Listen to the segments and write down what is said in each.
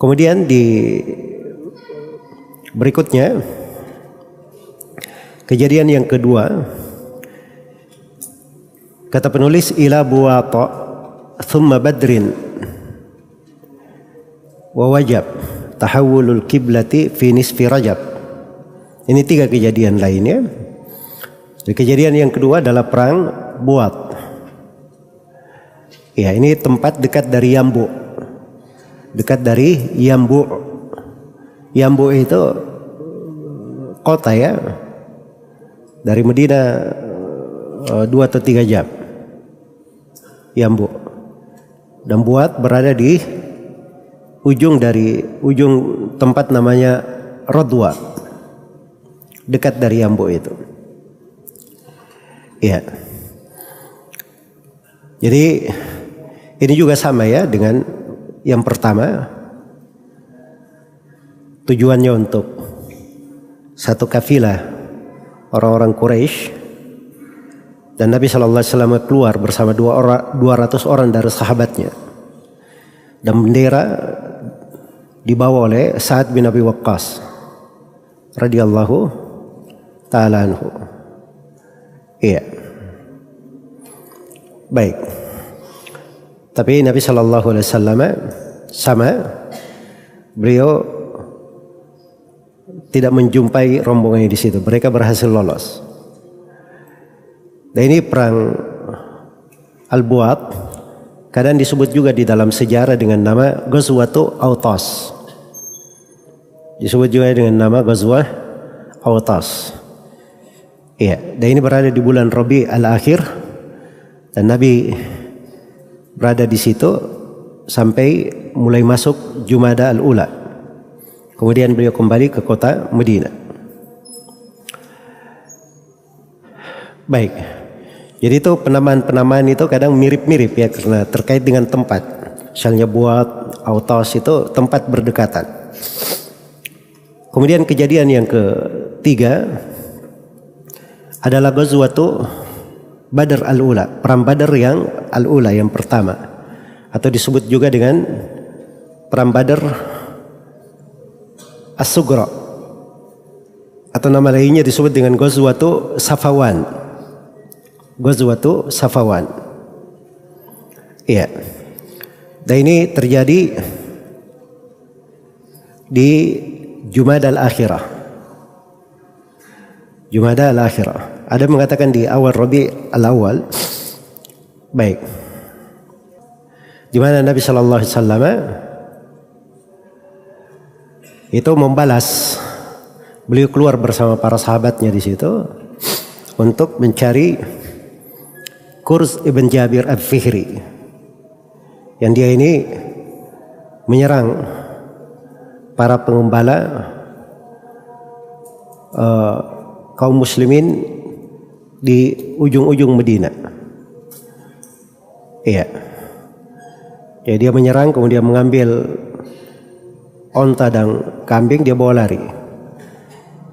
Kemudian di berikutnya kejadian yang kedua, kata penulis ila buwata thumma badrin wa wajab tahawulul kiblati fi nisfi rajab. Ini 3 kejadian lainnya. Kejadian yang kedua adalah perang Buat. Ya, ini tempat dekat dari Yambu. Dekat dari Yambu. Yambu itu kota ya. Dari Madinah 2 atau 3 jam. Yambu. Dan Buat berada di ujung tempat namanya Radwa. Dekat dari Yambu itu. Ya. Jadi ini juga sama ya dengan yang pertama. Tujuannya untuk satu kafilah orang-orang Quraisy, dan Nabi sallallahu alaihi wasallam keluar bersama 200 orang dari sahabatnya. Dan bendera dibawa oleh Sa'ad bin Abi Waqqas radhiyallahu ta'ala anhu. Iya. Baik. Tapi Nabi sallallahu alaihi wasallam beliau tidak menjumpai rombongan di situ. Mereka berhasil lolos. Dan ini perang Al-Buat kadang disebut juga di dalam sejarah dengan nama Ghazwatu Autas. Disebut juga dengan nama Ghazwah Autas. Iya, dan ini berada di bulan Rabi al-Akhir, dan Nabi berada di situ sampai mulai masuk Jumada al-Ula. Kemudian beliau kembali ke kota Madinah. Baik. Jadi itu penamaan itu kadang mirip-mirip ya, karena terkait dengan tempat. Misalnya Buat, Autas itu tempat berdekatan. Kemudian kejadian yang ketiga adalah Ghazwatu Badr al-Ula, perang Badr yang al-Ula, yang pertama, atau disebut juga dengan perang Badr as-Sughra, atau nama lainnya disebut dengan Ghazwatu Safawan. Ghazwatu Safawan. Iya. Dan ini terjadi di Jumada al-Akhirah. Jumada al-Akhirah. Ada mengatakan di awal Rabi al-Awwal. Baik. Di mana Nabi sallallahu alaihi wasallam itu membalas, beliau keluar bersama para sahabatnya di situ untuk mencari Kurz ibn Jabir al-Fihri, yang dia ini menyerang para pengembala kaum muslimin di ujung-ujung Madinah. Iya. Ya, dia menyerang, kemudian mengambil onta dan kambing, dia bawa lari.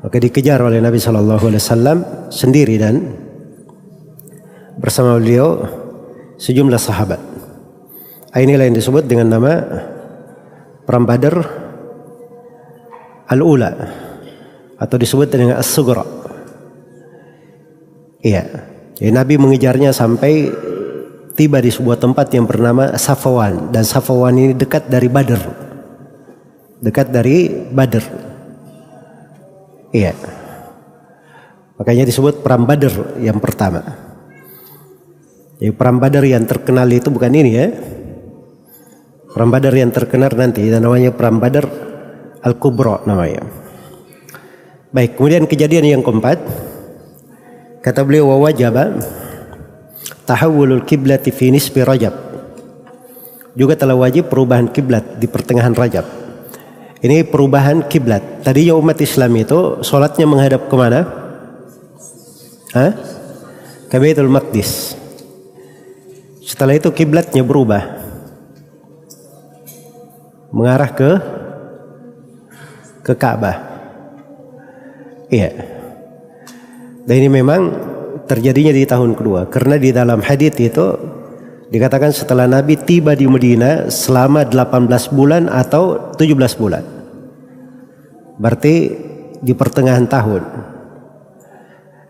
Maka dikejar oleh Nabi sallallahu alaihi wasallam sendiri dan bersama beliau sejumlah sahabat. Inilah yang disebut dengan nama perang Badr al-Ula, atau disebut dengan As-Sughra. Iya. Jadi Nabi mengejarnya sampai tiba di sebuah tempat yang bernama Safawan, dan Safawan ini dekat dari Badr. Dekat dari Badr. Iya. Makanya disebut perang Badr yang pertama. Jadi perang Badr yang terkenal itu bukan ini ya. Perang Badr yang terkenal nanti, dan namanya perang Badr Al-Kubra namanya. Baik, kemudian kejadian yang keempat, kata beliau, wa wajaba tahawulul kiblati fi nisfi Rajab. Juga telah wajib perubahan kiblat di pertengahan Rajab. Ini perubahan kiblat. Tadinya umat Islam itu sholatnya menghadap kemana? Ke Baitul Maqdis. Setelah itu kiblatnya berubah, mengarah ke Ka'bah. Iya. Dan ini memang terjadinya di tahun kedua, karena di dalam hadits itu Dikatakan setelah Nabi tiba di Madinah selama 18 bulan atau 17 bulan. Berarti di pertengahan tahun.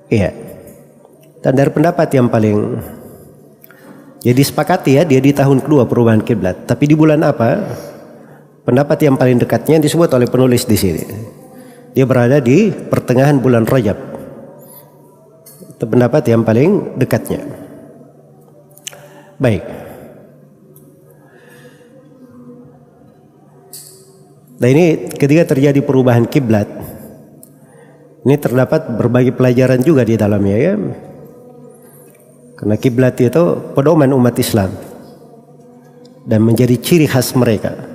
Iya. Dan dari pendapat yang paling, jadi disepakati ya, dia di tahun kedua perubahan kiblat. Tapi di bulan apa? Pendapat yang paling dekatnya disebut oleh penulis di sini. Dia berada di pertengahan bulan Rajab. Itu pendapat yang paling dekatnya. Baik. Nah ini ketika terjadi perubahan kiblat, ini terdapat berbagai pelajaran juga di dalamnya ya. Karena kiblat itu pedoman umat Islam dan menjadi ciri khas mereka.